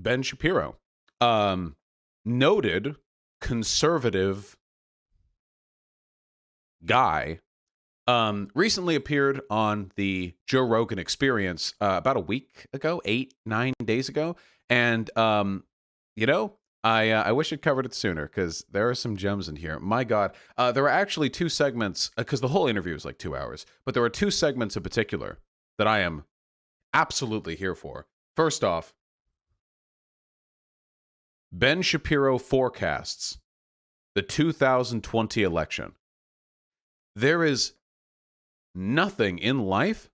Ben Shapiro, noted conservative guy, recently appeared on the Joe Rogan Experience about a week ago, 8-9 days ago, and I wish I'd covered it sooner because there are some gems in here. My God, there were actually two segments because the whole interview was like 2 hours, but there were two segments in particular that I am absolutely here for. First off, Ben Shapiro Forecasts the 2020 election. There is nothing in life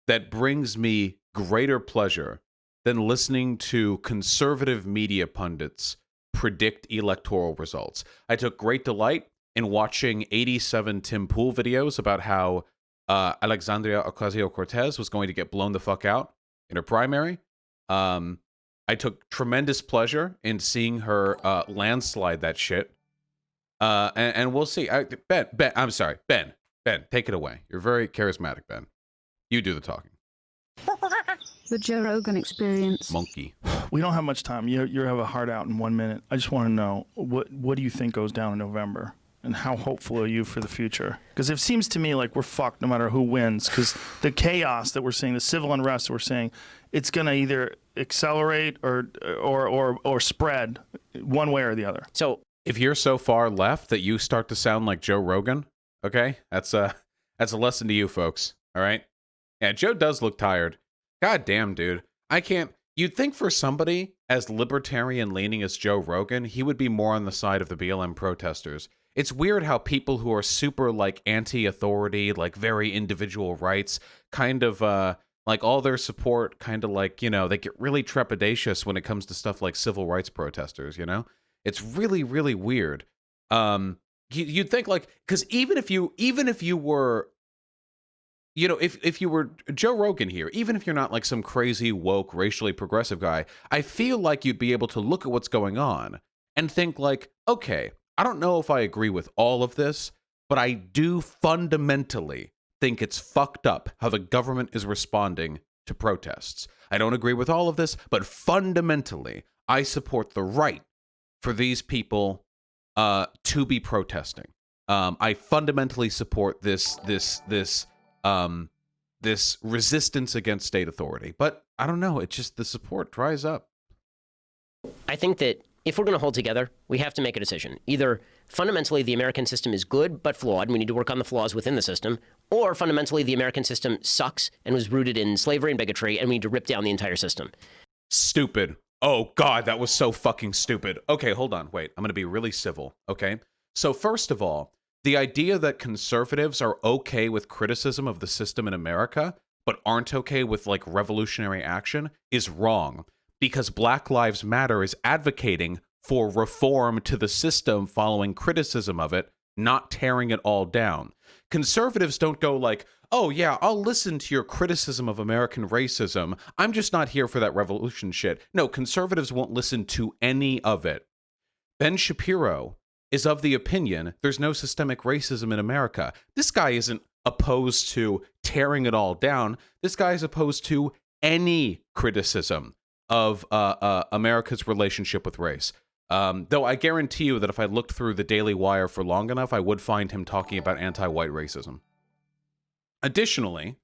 that brings me greater pleasure than listening to conservative media pundits predict electoral results. I took great delight in watching 87 Tim Pool videos about how Alexandria Ocasio-Cortez was going to get blown the fuck out in her primary. I took tremendous pleasure in seeing her landslide that shit. And we'll see. Ben, I'm sorry. Ben, take it away. You're very charismatic, Ben. You do the talking. The Joe Rogan Experience. Monkey. We don't have much time. You have a heart out in 1 minute. I just want to know, what do you think goes down in November? And how hopeful are you for the future? Because it seems to me like we're fucked no matter who wins. Because the chaos that we're seeing, the civil unrest that we're seeing, it's going to either accelerate or spread one way or the other. So if you're so far left that you start to sound like Joe Rogan, okay, that's a lesson to you folks. All right. Yeah, Joe does look tired. God damn, dude. I can't. You'd think for somebody as libertarian leaning as Joe Rogan, he would be more on the side of the BLM protesters. It's weird how people who are super like anti-authority, like very individual rights, kind of like all their support kind of like, they get really trepidatious when it comes to stuff like civil rights protesters, It's really, really weird. You'd think like, because even if you were, if you were Joe Rogan here, even if you're not like some crazy woke racially progressive guy, I feel like you'd be able to look at what's going on and think like, okay, I don't know if I agree with all of this, but I do fundamentally think it's fucked up how the government is responding to protests. I don't agree with all of this, but fundamentally, I support the right for these people to be protesting. I fundamentally support this resistance against state authority. But I don't know, it's just the support dries up. I think that if we're going to hold together, we have to make a decision. Either fundamentally the American system is good but flawed, and we need to work on the flaws within the system, or fundamentally the American system sucks and was rooted in slavery and bigotry, and we need to rip down the entire system. Stupid. Oh, God, that was so fucking stupid. Okay, hold on. Wait, I'm going to be really civil, okay? So first of all, the idea that conservatives are okay with criticism of the system in America, but aren't okay with, like, revolutionary action is wrong. Because Black Lives Matter is advocating for reform to the system following criticism of it, not tearing it all down. Conservatives don't go like, oh yeah, I'll listen to your criticism of American racism. I'm just not here for that revolution shit. No, conservatives won't listen to any of it. Ben Shapiro is of the opinion there's no systemic racism in America. This guy isn't opposed to tearing it all down. This guy is opposed to any criticism of America's relationship with race. Though I guarantee you that if I looked through the Daily Wire for long enough, I would find him talking about anti-white racism. Additionally,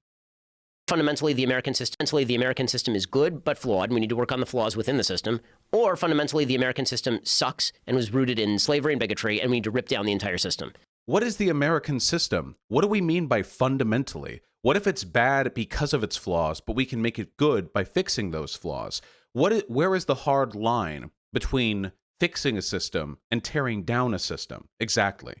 fundamentally the American system is good but flawed, and we need to work on the flaws within the system, or fundamentally the American system sucks and was rooted in slavery and bigotry, and we need to rip down the entire system. What is the American system? What do we mean by fundamentally? What if it's bad because of its flaws, but we can make it good by fixing those flaws? Where is the hard line between fixing a system and tearing down a system? Exactly.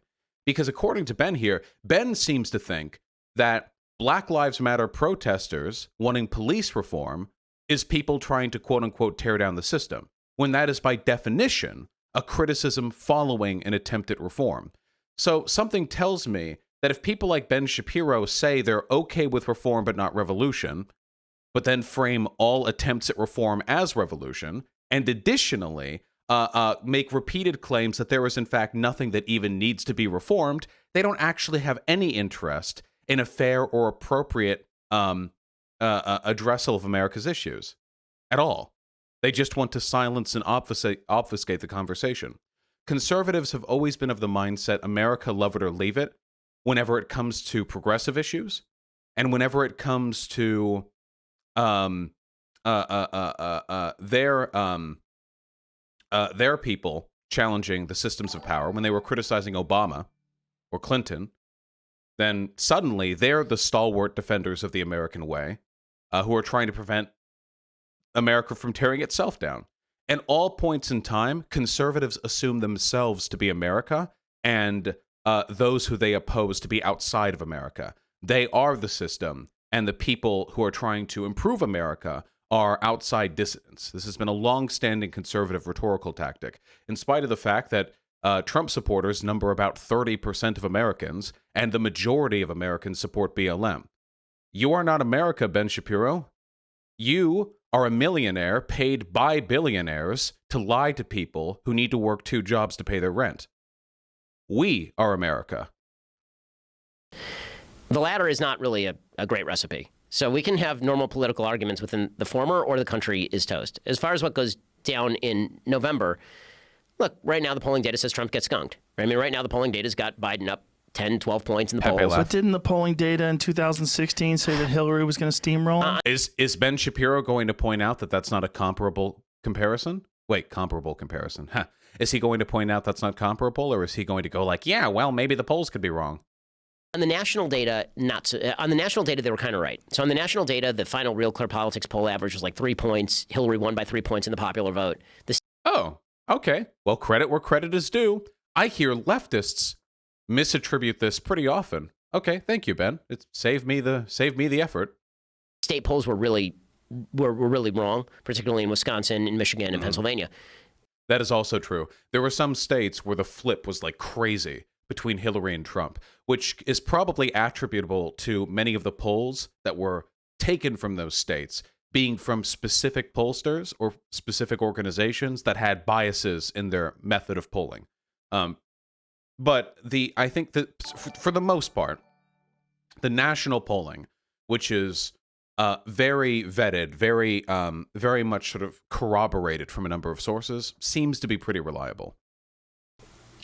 Because according to Ben here, Ben seems to think that Black Lives Matter protesters wanting police reform is people trying to quote-unquote tear down the system, when that is by definition a criticism following an attempt at reform. So something tells me that if people like Ben Shapiro say they're okay with reform but not revolution, but then frame all attempts at reform as revolution, and additionally make repeated claims that there is in fact nothing that even needs to be reformed, they don't actually have any interest in a fair or appropriate addressal of America's issues at all. They just want to silence and obfuscate the conversation. Conservatives have always been of the mindset America, love it or leave it, whenever it comes to progressive issues, and whenever it comes to their people challenging the systems of power. When they were criticizing Obama or Clinton, then suddenly they're the stalwart defenders of the American way, who are trying to prevent America from tearing itself down. At all points in time, conservatives assume themselves to be America and those who they oppose to be outside of America. They are the system, and the people who are trying to improve America are outside dissidents. This has been a long-standing conservative rhetorical tactic, in spite of the fact that Trump supporters number about 30% of Americans, and the majority of Americans support BLM. You are not America, Ben Shapiro. You are a millionaire paid by billionaires to lie to people who need to work 2 jobs to pay their rent. We are America. The latter is not really a great recipe. So we can have normal political arguments within the former, or the country is toast. As far as what goes down in November, look, right now the polling data says Trump gets skunked. I mean, right now the polling data's got Biden up 10, 12 points in the polls. But didn't the polling data in 2016 say that Hillary was going to steamroll him? Is Ben Shapiro going to point out that that's not a comparable comparison? Wait, comparable comparison. Huh. Is he going to point out that's not comparable, or is he going to go like, yeah, well, maybe the polls could be wrong? On the national data, on the national data, they were kind of right. So on the national data, the final Real Clear Politics poll average was like 3 points. Hillary won by 3 points in the popular vote. Oh, okay. Well, credit where credit is due. I hear leftists misattribute this pretty often. Okay, thank you, Ben. It saved me the effort. State polls were really wrong, particularly in Wisconsin, in Michigan, and Pennsylvania. That is also true. There were some states where the flip was like crazy between Hillary and Trump, which is probably attributable to many of the polls that were taken from those states being from specific pollsters or specific organizations that had biases in their method of polling. But I think that for the most part, the national polling, which is very vetted, very much sort of corroborated from a number of sources, seems to be pretty reliable.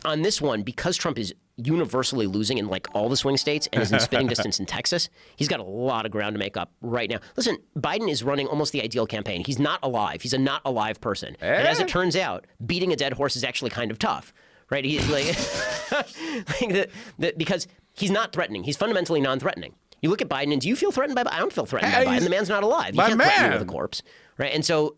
On this one, because Trump is universally losing in like all the swing states and is in spitting distance in Texas, he's got a lot of ground to make up right now. Listen, Biden is running almost the ideal campaign. He's not alive. He's a not alive person. And as it turns out, beating a dead horse is actually kind of tough, right? He's like, because he's not threatening. He's fundamentally non-threatening. You look at Biden, and do you feel threatened by Biden? I don't feel threatened by Biden. The man's not alive. You can't threaten me with a corpse, right? And so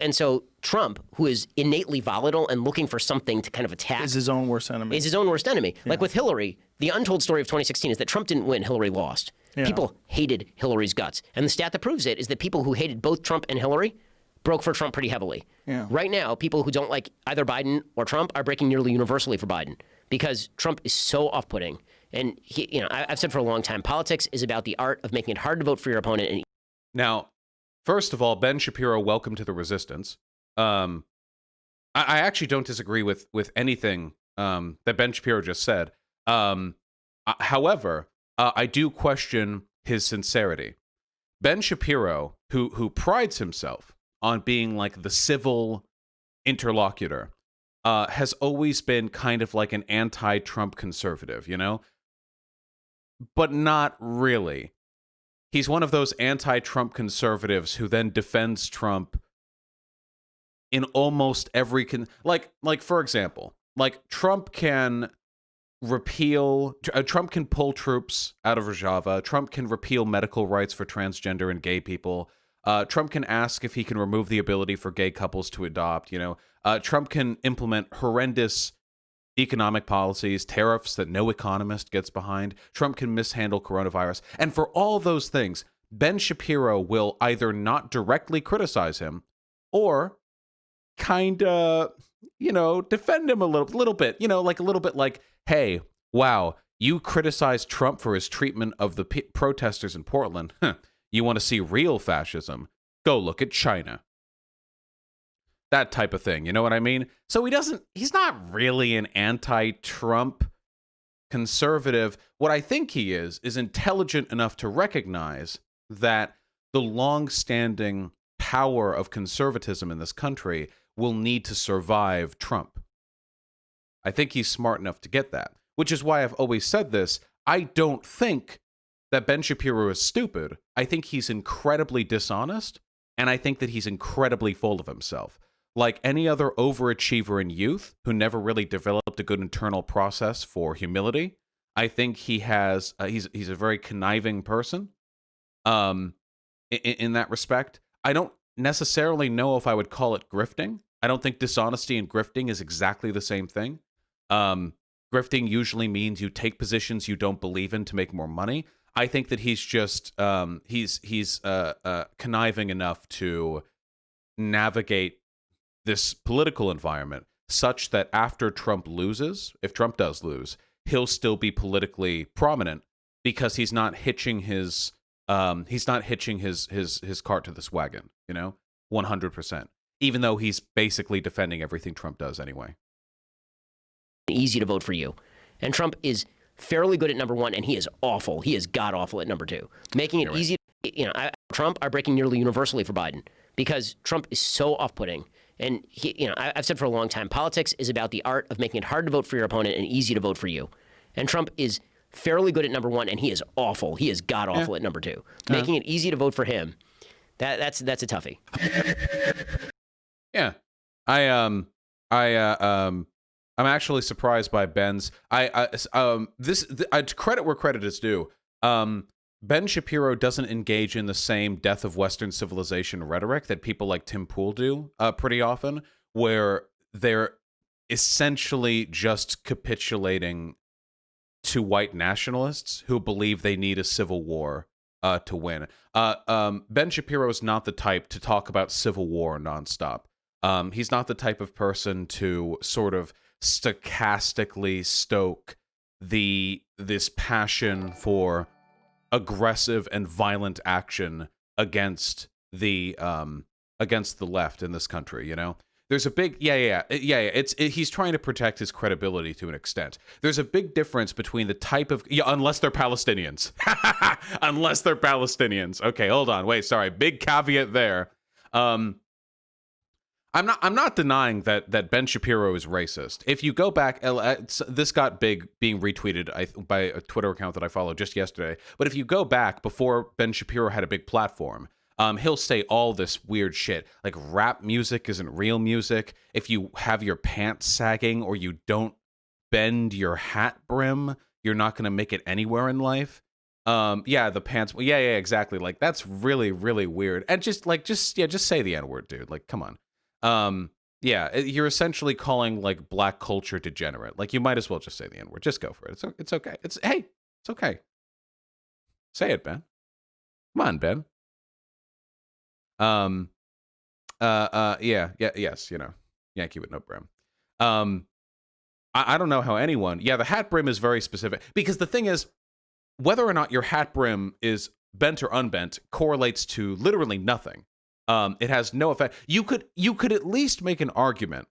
Trump, who is innately volatile and looking for something to kind of attack, Is his own worst enemy. Yeah. Like with Hillary, the untold story of 2016 is that Trump didn't win, Hillary lost. Yeah. People hated Hillary's guts. And the stat that proves it is that people who hated both Trump and Hillary broke for Trump pretty heavily. Yeah. Right now, people who don't like either Biden or Trump are breaking nearly universally for Biden because Trump is so off-putting. And I've said for a long time, politics is about the art of making it hard to vote for your opponent. And now, first of all, Ben Shapiro, welcome to the resistance. I actually don't disagree with anything that Ben Shapiro just said. However, I do question his sincerity. Ben Shapiro, who prides himself on being like the civil interlocutor, has always been kind of like an anti-Trump conservative, but not really. He's one of those anti-Trump conservatives who then defends Trump in almost every like for example, like Trump can Trump can pull troops out of Rojava. Trump can repeal medical rights for transgender and gay people. Trump can ask if he can remove the ability for gay couples to adopt. Trump can implement horrendous economic policies, tariffs that no economist gets behind. Trump can mishandle coronavirus. And for all those things, Ben Shapiro will either not directly criticize him or kind of, defend him a little bit, like a little bit like, hey, wow, you criticized Trump for his treatment of the protesters in Portland. You want to see real fascism? Go look at China. That type of thing, you know what I mean? So he's not really an anti-Trump conservative. What I think he is intelligent enough to recognize that the long-standing tower of conservatism in this country will need to survive Trump. I think he's smart enough to get that, which is why I've always said this. I don't think that Ben Shapiro is stupid. I think he's incredibly dishonest, and I think that he's incredibly full of himself. Like any other overachiever in youth who never really developed a good internal process for humility, I think he has. He's a very conniving person. In that respect, I don't necessarily know if I would call it grifting. I don't think dishonesty and grifting is exactly the same thing. Grifting usually means you take positions you don't believe in to make more money. I think that he's just he's conniving enough to navigate this political environment such that after Trump loses, if Trump does lose, he'll still be politically prominent because he's not hitching his cart to this wagon, 100%. Even though he's basically defending everything Trump does anyway. Easy to vote for you. And Trump is fairly good at number one, and he is awful. He is god awful at number two. Making it easy, Trump are breaking nearly universally for Biden because Trump is so off-putting. And I've said for a long time, politics is about the art of making it hard to vote for your opponent and easy to vote for you. And Trump is fairly good at number one, and he is awful. He is god awful at number two. Making it easy to vote for him, that's a toughie. Yeah, I'm actually surprised by Ben's. Credit where credit is due. Ben Shapiro doesn't engage in the same death of Western civilization rhetoric that people like Tim Pool do pretty often, where they're essentially just capitulating to white nationalists who believe they need a civil war to win. Ben Shapiro is not the type to talk about civil war nonstop. He's not the type of person to sort of stochastically stoke this passion for aggressive and violent action against the left in this country. There's a big he's trying to protect his credibility to an extent. There's a big difference between the type of unless they're Palestinians. Unless they're Palestinians. Okay, hold on. Wait, sorry. Big caveat there. I'm not denying that Ben Shapiro is racist. If you go back, this got big being retweeted by a Twitter account that I followed just yesterday. But if you go back before Ben Shapiro had a big platform, he'll say all this weird shit like rap music isn't real music. If you have your pants sagging or you don't bend your hat brim, you're not going to make it anywhere in life. The pants. Yeah, exactly. Like that's really, really weird. And just say the N-word, dude. Like, come on. You're essentially calling like black culture degenerate. Like you might as well just say the N-word. Just go for it. It's okay. It's okay. Say it, Ben. Come on, Ben. Yes, Yankee with no brim. I don't know how anyone. Yeah, the hat brim is very specific because the thing is, whether or not your hat brim is bent or unbent correlates to literally nothing. It has no effect. You could at least make an argument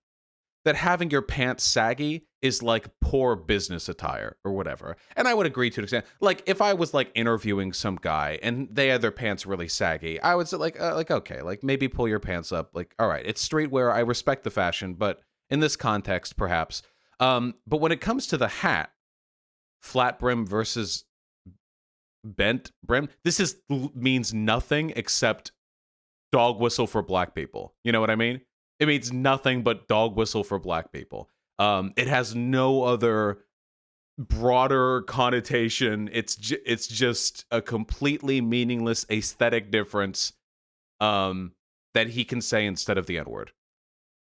that having your pants saggy is like poor business attire or whatever. And I would agree to an extent. Like if I was like interviewing some guy and they had their pants really saggy, I would say like okay, like maybe pull your pants up. Like all right, it's streetwear. I respect the fashion, but in this context, perhaps. But when it comes to the hat, flat brim versus bent brim, this means nothing except dog whistle for black people. You know what I mean? It means nothing but dog whistle for black people. It has no other broader connotation. It's just a completely meaningless aesthetic difference that he can say instead of the N-word.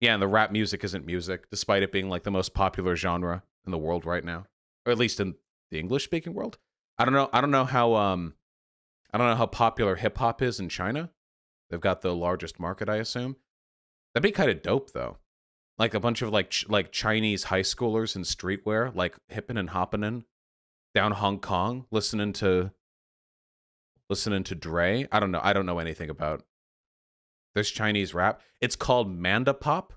Yeah, and the rap music isn't music, despite it being like the most popular genre in the world right now, or at least in the English-speaking world. I don't know how popular hip hop is in China. They've got the largest market, I assume. That'd be kind of dope, though. Like a bunch of like Chinese high schoolers in streetwear, like hippin' and hoppin' down Hong Kong, listening to Dre. I don't know anything about this Chinese rap. It's called Manda Pop.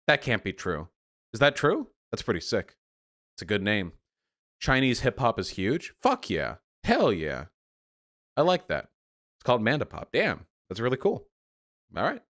That can't be true. Is that true? That's pretty sick. It's a good name. Chinese hip hop is huge. Fuck yeah. Hell yeah. I like that. It's called Manda Pop. Damn. That's really cool. All right.